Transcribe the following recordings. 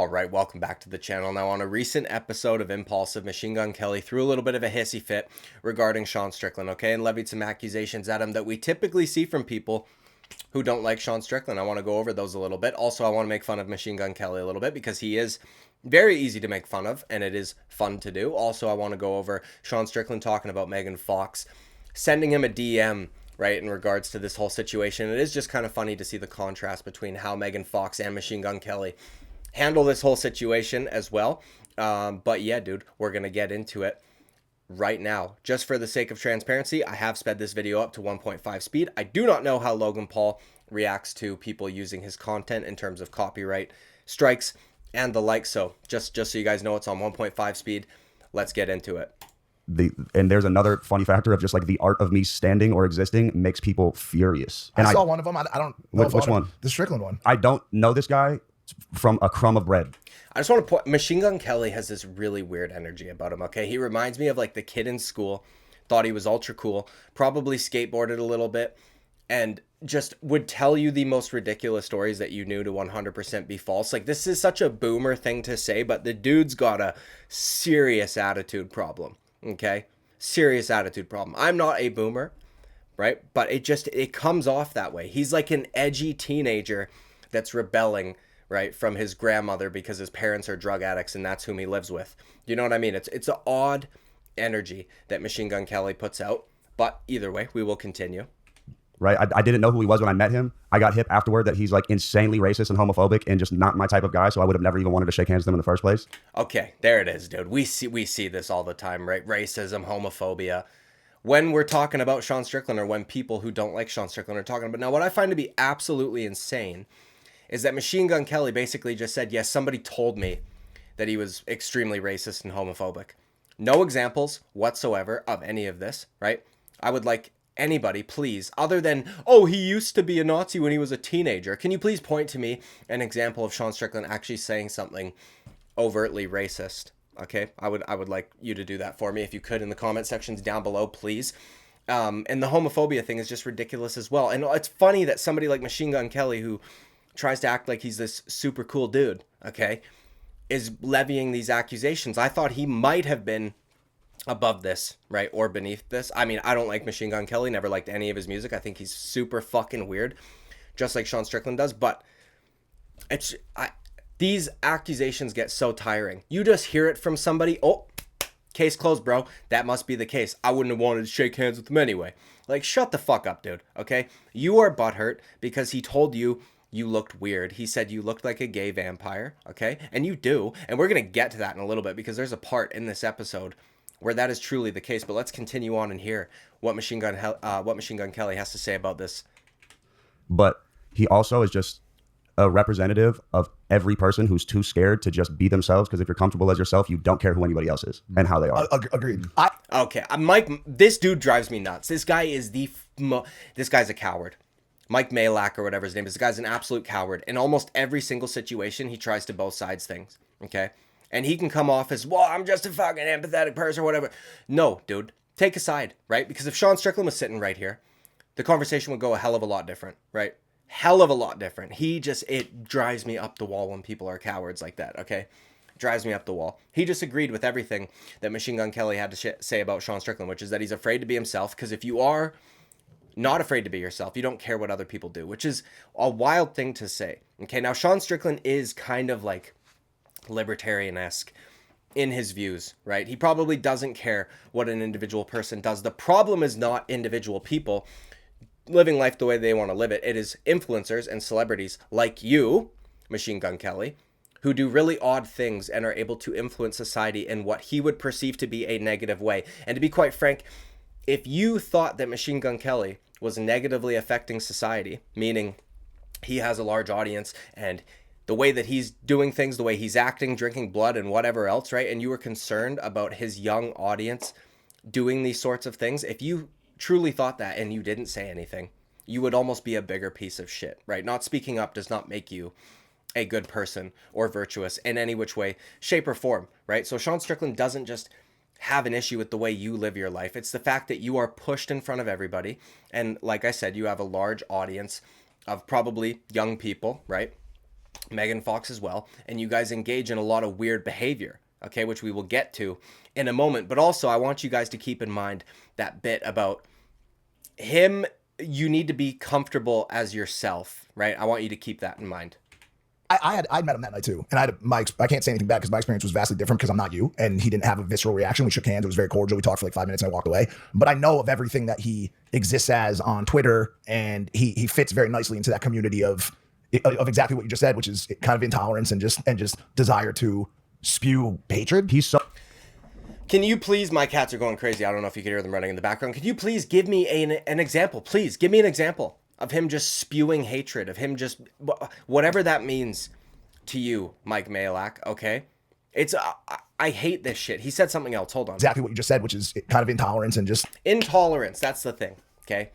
All right, welcome back to the channel. Now, on a recent episode of Impulsive, Machine Gun Kelly threw a little bit of a hissy fit regarding Sean Strickland, okay, and levied some accusations at him that we typically see from people who don't like Sean Strickland. I want to go over those a little bit. Also, I want to make fun of Machine Gun Kelly a little bit because he is very easy to make fun of, and it is fun to do. Also, I want to go over Sean Strickland talking about Megan Fox, sending him a DM, right, in regards to this whole situation. It is just kind of funny to see the contrast between how Megan Fox and Machine Gun Kelly handle this whole situation as well. But yeah, dude, we're going to get into it right now. Just for the sake of transparency, I have sped this video up to 1.5 speed. I do not know how Logan Paul reacts to people using his content in terms of copyright strikes and the like. So just so you guys know, it's on 1.5 speed. Let's get into it. And there's another funny factor of just like the art of me standing or existing makes people furious. And I saw one of them. I don't know. Which one? The Strickland one. I don't know this guy from a crumb of bread. I just want to point, Machine Gun Kelly has this really weird energy about him, okay? He reminds me of like the kid in school, thought he was ultra cool, probably skateboarded a little bit, and just would tell you the most ridiculous stories that you knew to 100% be false. Like, this is such a boomer thing to say, but the dude's got a serious attitude problem, okay? Serious attitude problem. I'm not a boomer, right? But it comes off that way. He's like an edgy teenager that's rebelling, right, from his grandmother because his parents are drug addicts and that's whom he lives with. You know what I mean? It's an odd energy that Machine Gun Kelly puts out. But either way, we will continue. Right? I didn't know who he was when I met him. I got hip afterward that he's like insanely racist and homophobic and just not my type of guy. So I would have never even wanted to shake hands with him in the first place. Okay, there it is, dude. We see this all the time, right? Racism, homophobia. When we're talking about Sean Strickland, or when people who don't like Sean Strickland are talking about. Now, what I find to be absolutely insane is that Machine Gun Kelly basically just said, yes, somebody told me that he was extremely racist and homophobic. No examples whatsoever of any of this, right? I would like anybody, please, other than, oh, he used to be a Nazi when he was a teenager. Can you please point to me an example of Sean Strickland actually saying something overtly racist? Okay, I would like you to do that for me if you could in the comment sections down below, please. And the homophobia thing is just ridiculous as well. And it's funny that somebody like Machine Gun Kelly, who tries to act like he's this super cool dude, okay, is levying these accusations. I thought he might have been above this, right, or beneath this. I mean, I don't like Machine Gun Kelly, never liked any of his music. I think he's super fucking weird, just like Sean Strickland does, but these accusations get so tiring. You just hear it from somebody, oh, case closed, bro. That must be the case. I wouldn't have wanted to shake hands with him anyway. Like, shut the fuck up, dude, okay? You are butthurt because he told you you looked weird. He said you looked like a gay vampire, okay? And you do. And we're going to get to that in a little bit because there's a part in this episode where that is truly the case. But let's continue on and hear what Machine Gun Kelly has to say about this. But he also is just a representative of every person who's too scared to just be themselves, because if you're comfortable as yourself, you don't care who anybody else is and how they are. Agreed. Okay, Mike, this dude drives me nuts. This guy is this guy's a coward. Mike Malak or whatever his name is, this guy's an absolute coward. In almost every single situation, he tries to both sides things, okay? And he can come off as, well, I'm just a fucking empathetic person or whatever. No, dude, take a side, right? Because if Sean Strickland was sitting right here, the conversation would go a hell of a lot different, right? Hell of a lot different. It drives me up the wall when people are cowards like that, okay? Drives me up the wall. He just agreed with everything that Machine Gun Kelly had to say about Sean Strickland, which is that he's afraid to be himself, because if you are not afraid to be yourself, you don't care what other people do, which is a wild thing to say. Okay, now Sean Strickland is kind of like libertarian-esque in his views, right? He probably doesn't care what an individual person does. The problem is not individual people living life the way they want to live it. It is influencers and celebrities like you, Machine Gun Kelly, who do really odd things and are able to influence society in what he would perceive to be a negative way. And to be quite frank, if you thought that Machine Gun Kelly was negatively affecting society, meaning he has a large audience and the way that he's doing things, the way he's acting, drinking blood and whatever else, right? And you were concerned about his young audience doing these sorts of things, if you truly thought that and you didn't say anything, you would almost be a bigger piece of shit, right? Not speaking up does not make you a good person or virtuous in any which way, shape, or form, right? So Sean Strickland doesn't just have an issue with the way you live your life. It's the fact that you are pushed in front of everybody. And like I said, you have a large audience of probably young people, right? Megan Fox as well, and you guys engage in a lot of weird behavior, okay, which we will get to in a moment. But also, I want you guys to keep in mind that bit about him. You need to be comfortable as yourself, right? I want you to keep that in mind. I'd met him that night too, and I can't say anything bad because my experience was vastly different because I'm not you, and he didn't have a visceral reaction. We shook hands, it was very cordial. We talked for like 5 minutes, and I walked away. But I know of everything that he exists as on Twitter, and he fits very nicely into that community of exactly what you just said, which is kind of intolerance and just desire to spew hatred. He's so. Can you please, my cats are going crazy. I don't know if you can hear them running in the background. Could you please give me an example? Please give me an example of him just spewing hatred, of him just, whatever that means to you, Mike Malak, okay? It's, I hate this shit. He said something else. Hold on. Exactly what you just said, which is kind of intolerance and just... Intolerance, that's the thing, okay?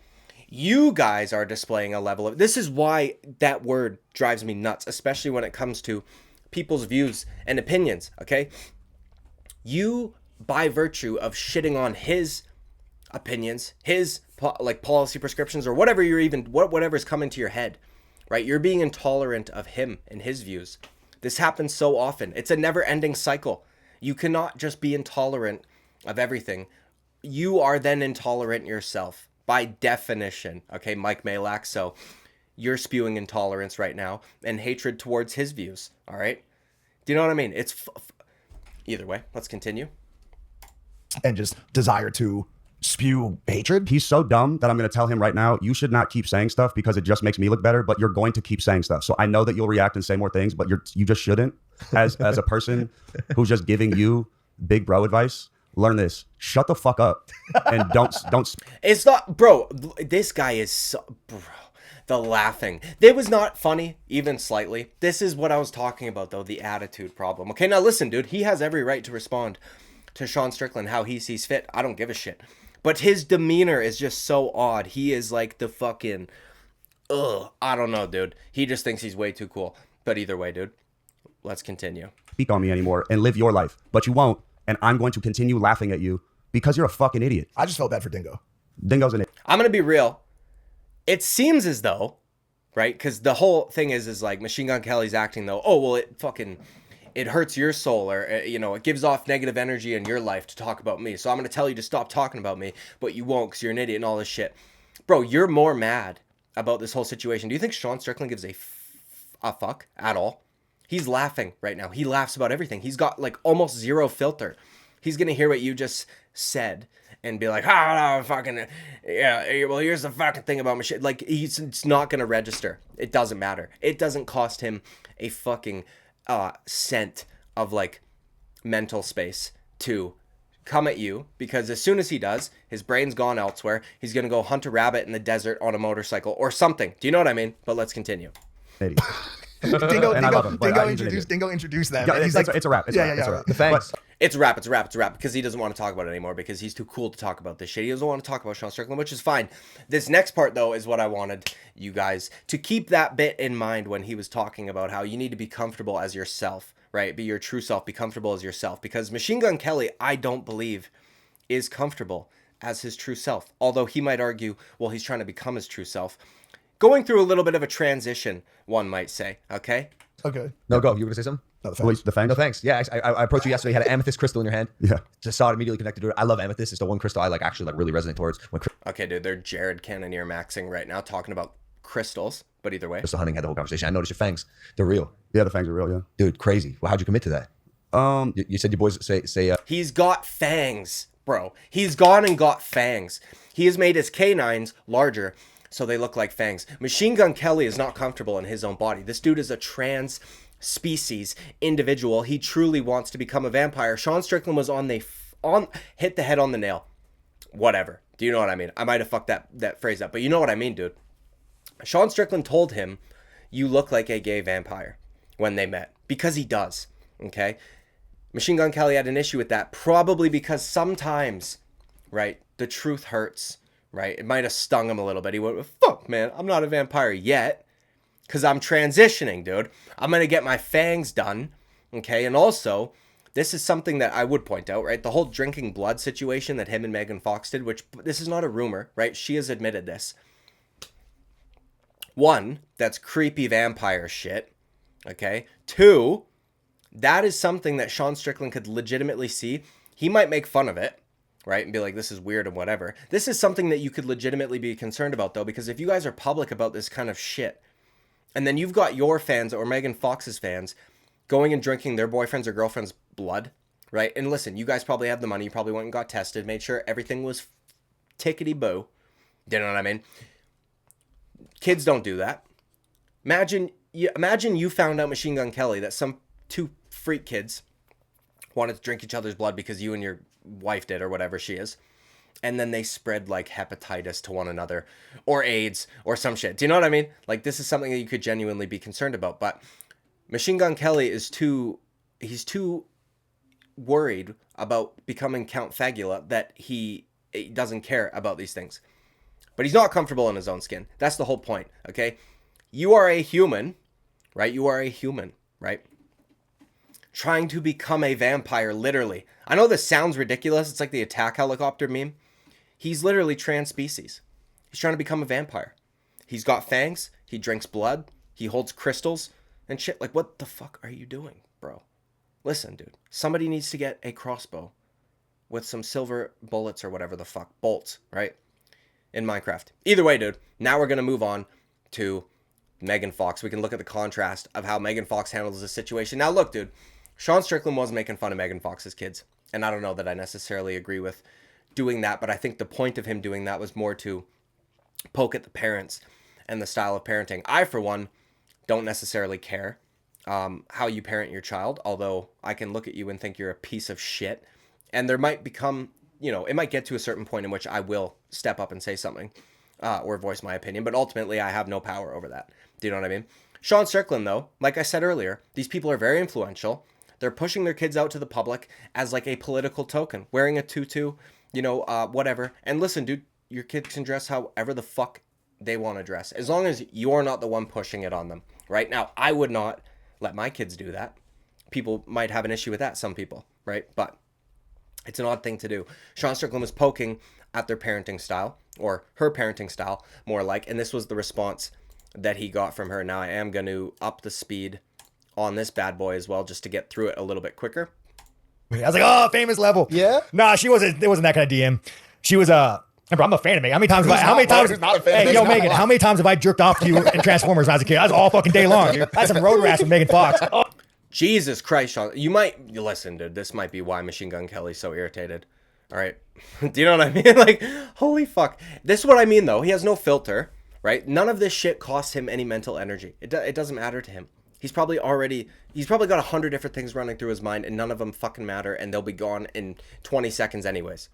You guys are displaying a level of... This is why that word drives me nuts, especially when it comes to people's views and opinions, okay? You, by virtue of shitting on his opinions, his like policy prescriptions, or whatever you're even whatever's coming to your head, right? You're being intolerant of him and his views. This happens so often. It's a never-ending cycle. You cannot just be intolerant of everything. You are then intolerant yourself by definition, okay, Mike Malak? So you're spewing intolerance right now and hatred towards his views, all right? Do you know what I mean? It's either way. Let's continue. And just desire to spew hatred. He's so dumb that I'm going to tell him right now, you should not keep saying stuff because it just makes me look better, but you're going to keep saying stuff. So I know that you'll react and say more things, but you just shouldn't. As a person who's just giving you big bro advice, learn this. Shut the fuck up and don't. It's not, bro, this guy is so, bro, the laughing. It was not funny, even slightly. This is what I was talking about, though, the attitude problem. Okay, now listen, dude, he has every right to respond to Sean Strickland how he sees fit. I don't give a shit. But his demeanor is just so odd. He is like the fucking, I don't know, dude. He just thinks he's way too cool. But either way, dude, let's continue. Speak on me anymore and live your life, but you won't. And I'm going to continue laughing at you because you're a fucking idiot. I just felt bad for Dingo. Dingo's an idiot. I'm going to be real. It seems as though, right? Because the whole thing is like Machine Gun Kelly's acting though. Oh, well, it hurts your soul, or, it gives off negative energy in your life to talk about me. So I'm going to tell you to stop talking about me, but you won't because you're an idiot and all this shit. Bro, you're more mad about this whole situation. Do you think Sean Strickland gives a fuck at all? He's laughing right now. He laughs about everything. He's got like almost zero filter. He's going to hear what you just said and be like, no, fucking, yeah, well, here's the fucking thing about my shit. Like, it's not going to register. It doesn't matter. It doesn't cost him a fucking cent of like mental space to come at you, because as soon as he does, his brain's gone elsewhere. He's gonna go hunt a rabbit in the desert on a motorcycle or something. Do you know what I mean? But let's continue. Dingo introduced that. Yeah, it's a wrap. It's a wrap. The fangs. It's a wrap because he doesn't want to talk about it anymore because he's too cool to talk about this shit. He doesn't want to talk about Sean Strickland, which is fine. This next part, though, is what I wanted you guys to keep that bit in mind when he was talking about how you need to be comfortable as yourself, right? Be your true self, be comfortable as yourself. Because Machine Gun Kelly, I don't believe, is comfortable as his true self. Although he might argue, well, he's trying to become his true self. Going through a little bit of a transition, one might say, okay? Okay. No, go. You were going to say something? No, the fangs. The fangs? No, thanks. Yeah, I approached you yesterday. You had an amethyst crystal in your hand. Yeah. Just saw it, immediately connected to it. I love amethyst. It's the one crystal I actually really resonate towards. When Okay, dude, they're Jared Cannonier maxing right now talking about crystals, but either way. crystal hunting had the whole conversation. I noticed your fangs. They're real. Yeah, the fangs are real, yeah. Dude, crazy. Well, how'd you commit to that? You said your boys say He's got fangs, bro. He's gone and got fangs. He has made his canines larger so they look like fangs. Machine Gun Kelly is not comfortable in his own body. This dude is a trans species individual. He truly wants to become a vampire. Sean Strickland was hit the head on the nail. Whatever. Do you know what I mean? I might have fucked that phrase up, but you know what I mean, dude. Sean Strickland told him, you look like a gay vampire when they met. Because he does. Okay? Machine Gun Kelly had an issue with that, probably because sometimes, right, the truth hurts, right? It might have stung him a little bit. He went, fuck, man, I'm not a vampire yet, because I'm transitioning, dude. I'm going to get my fangs done, okay? And also, this is something that I would point out, right? The whole drinking blood situation that him and Megan Fox did, which this is not a rumor, right? She has admitted this. One, that's creepy vampire shit. Okay. 2, that is something that Sean Strickland could legitimately see. He might make fun of it, right? And be like, this is weird and whatever. This is something that you could legitimately be concerned about, though, because if you guys are public about this kind of shit, and then you've got your fans or Megan Fox's fans going and drinking their boyfriend's or girlfriend's blood, right? And listen, you guys probably have the money. You probably went and got tested, made sure everything was tickety-boo. You know what I mean? Kids don't do that. Imagine you found out, Machine Gun Kelly, that some 2 freak kids wanted to drink each other's blood because you and your wife did or whatever she is, and then they spread like hepatitis to one another or AIDS or some shit. Do you know what I mean? Like, this is something that you could genuinely be concerned about. But Machine Gun Kelly is too worried about becoming Count Fagula that he doesn't care about these things. But he's not comfortable in his own skin. That's the whole point, okay? You are a human, right? You are a human, right? Trying to become a vampire, literally. I know this sounds ridiculous. It's like the attack helicopter meme. He's literally trans species. He's trying to become a vampire. He's got fangs. He drinks blood. He holds crystals and shit. Like, what the fuck are you doing, bro? Listen, dude. Somebody needs to get a crossbow with some silver bullets or whatever the fuck. Bolts, right? In Minecraft. Either way, dude. Now we're going to move on to Megan Fox. We can look at the contrast of how Megan Fox handles this situation. Now, look, dude. Sean Strickland was making fun of Megan Fox's kids. And I don't know that I necessarily agree with doing that, but I think the point of him doing that was more to poke at the parents and the style of parenting. I, for one, don't necessarily care how you parent your child, although I can look at you and think you're a piece of shit. And there might become, it might get to a certain point in which I will step up and say something or voice my opinion, but ultimately I have no power over that. Do you know what I mean? Sean Strickland, though, like I said earlier, these people are very influential. They're pushing their kids out to the public as like a political token, wearing a tutu, whatever. And listen, dude, your kids can dress however the fuck they want to dress, as long as you're not the one pushing it on them, right? Now, I would not let my kids do that. People might have an issue with that, some people, right? But it's an odd thing to do. Sean Strickland was poking at their parenting style, or her parenting style, more like, and this was the response that he got from her. Now, I am going to up the speed on this bad boy as well, just to get through it a little bit quicker. I was like, oh, famous level. Yeah? Nah, she wasn't. It wasn't that kind of DM. She was remember, I'm a fan of Megan. How many times? Hey, yo, Megan. How many times have I jerked off to you in Transformers when I was a kid? That was all fucking day long, dude. I had some road rash with Megan Fox. Oh. Jesus Christ, Sean. You listen, dude. This might be why Machine Gun Kelly's so irritated. All right. Do you know what I mean? Like, holy fuck. This is what I mean, though. He has no filter, right? None of this shit costs him any mental energy. It doesn't matter to him. He's probably got 100 different things running through his mind, and none of them fucking matter, and they'll be gone in 20 seconds anyways.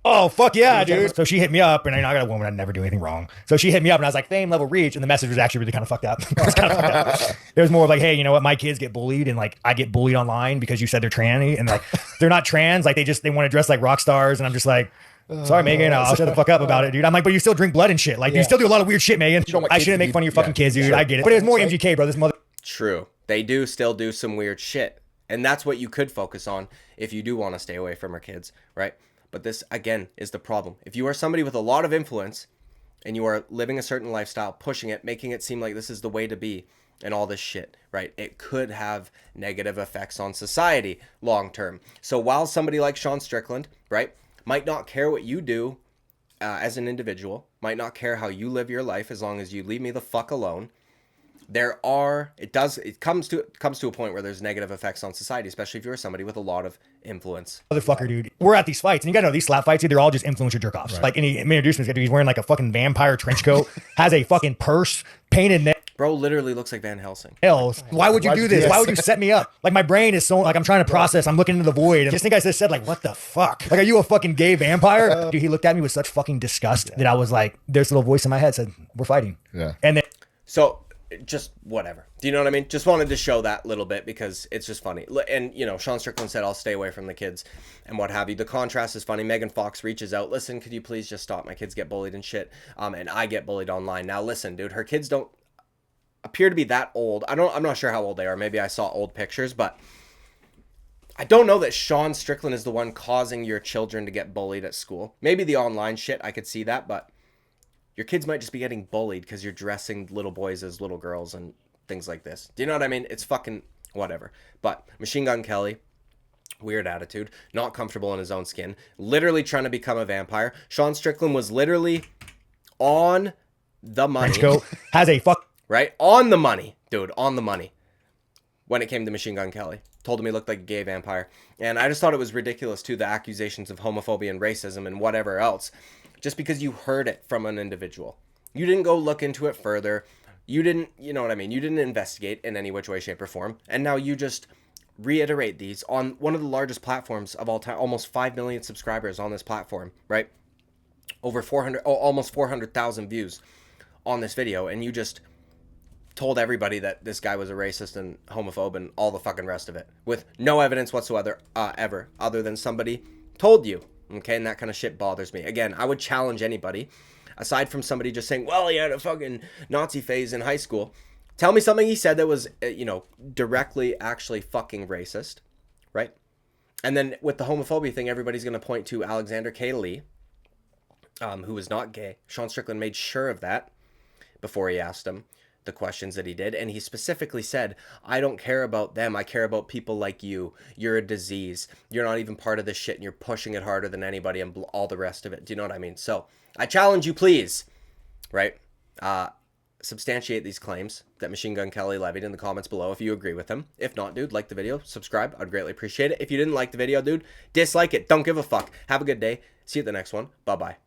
Oh, fuck yeah, dude. So she hit me up, and I got a woman, I'd never do anything wrong. So she hit me up, and I was like, fame level reach, and the message was actually really kind of fucked up. It was more of like, hey, you know what, my kids get bullied, and like, I get bullied online because you said they're tranny, and like, they're not trans, like, they want to dress like rock stars, and I'm just like, sorry, Megan, I'll shut the fuck up about it, dude. I'm like, but you still drink blood and shit. Like, you still do a lot of weird shit, Megan. I shouldn't make fun of your fucking kids, dude. Sure. I get it. But it was more MGK, bro. This mother... True. They do still do some weird shit. And that's what you could focus on if you do want to stay away from our kids, right? But this, again, is the problem. If you are somebody with a lot of influence and you are living a certain lifestyle, pushing it, making it seem like this is the way to be and all this shit, right? It could have negative effects on society long term. So while somebody like Sean Strickland, right, might not care what you do as an individual, might not care how you live your life as long as you leave me the fuck alone, it comes to a point where there's negative effects on society, especially if you're somebody with a lot of influence. Motherfucker, dude. We're at these fights, and you gotta know these slap fights, they're all just influencer jerk-offs. Right. Like, and he introduced me, he's wearing like a fucking vampire trench coat, has a fucking purse, painted neck. Bro literally looks like Van Helsing. Why would you do this? Why would you set me up? Like, my brain is so, like, I'm trying to process, I'm looking into the void, and this thing I just said, like, what the fuck? Like, are you a fucking gay vampire? Dude, he looked at me with such fucking disgust that I was like, there's a little voice in my head said, we're fighting. Yeah. And then... So... just whatever. Do you know what I mean? Just wanted to show that little bit because it's just funny. And, Sean Strickland said, I'll stay away from the kids and what have you. The contrast is funny. Megan Fox reaches out. Listen, could you please just stop? My kids get bullied and shit. And I get bullied online. Now, listen, dude, her kids don't appear to be that old. I'm not sure how old they are. Maybe I saw old pictures, but I don't know that Sean Strickland is the one causing your children to get bullied at school. Maybe the online shit, I could see that, but your kids might just be getting bullied because you're dressing little boys as little girls and things like this. Do you know what I mean? It's fucking whatever. But Machine Gun Kelly, weird attitude, not comfortable in his own skin, literally trying to become a vampire. Sean Strickland was literally on the money. Mexico has a fuck. Right? On the money, dude, on the money. When it came to Machine Gun Kelly. Told him he looked like a gay vampire. And I just thought it was ridiculous, too, the accusations of homophobia and racism and whatever else. Just because you heard it from an individual. You didn't go look into it further. You didn't, you know what I mean? You didn't investigate in any which way, shape, or form. And now you just reiterate these on one of the largest platforms of all time. Almost 5 million subscribers on this platform, right? Over 400, almost 400,000 views on this video. And you just told everybody that this guy was a racist and homophobe and all the fucking rest of it with no evidence whatsoever, ever, other than somebody told you. Okay, and that kind of shit bothers me. Again, I would challenge anybody, aside from somebody just saying, well, he had a fucking Nazi phase in high school. Tell me something he said that was, directly actually fucking racist, right? And then with the homophobia thing, everybody's going to point to Alexander K. Lee, who was not gay. Sean Strickland made sure of that before he asked him the questions that he did, and he specifically said, I don't care about them, I care about people like you. You're a disease, you're not even part of this shit, and you're pushing it harder than anybody, and all the rest of it. Do you know what I mean? So I challenge you, please, right, substantiate these claims that Machine Gun Kelly levied in the comments below if you agree with him. If not, dude, like the video, subscribe, I'd greatly appreciate it. If you didn't like the video, dude, dislike it, don't give a fuck. Have a good day, see you at the next one, bye bye.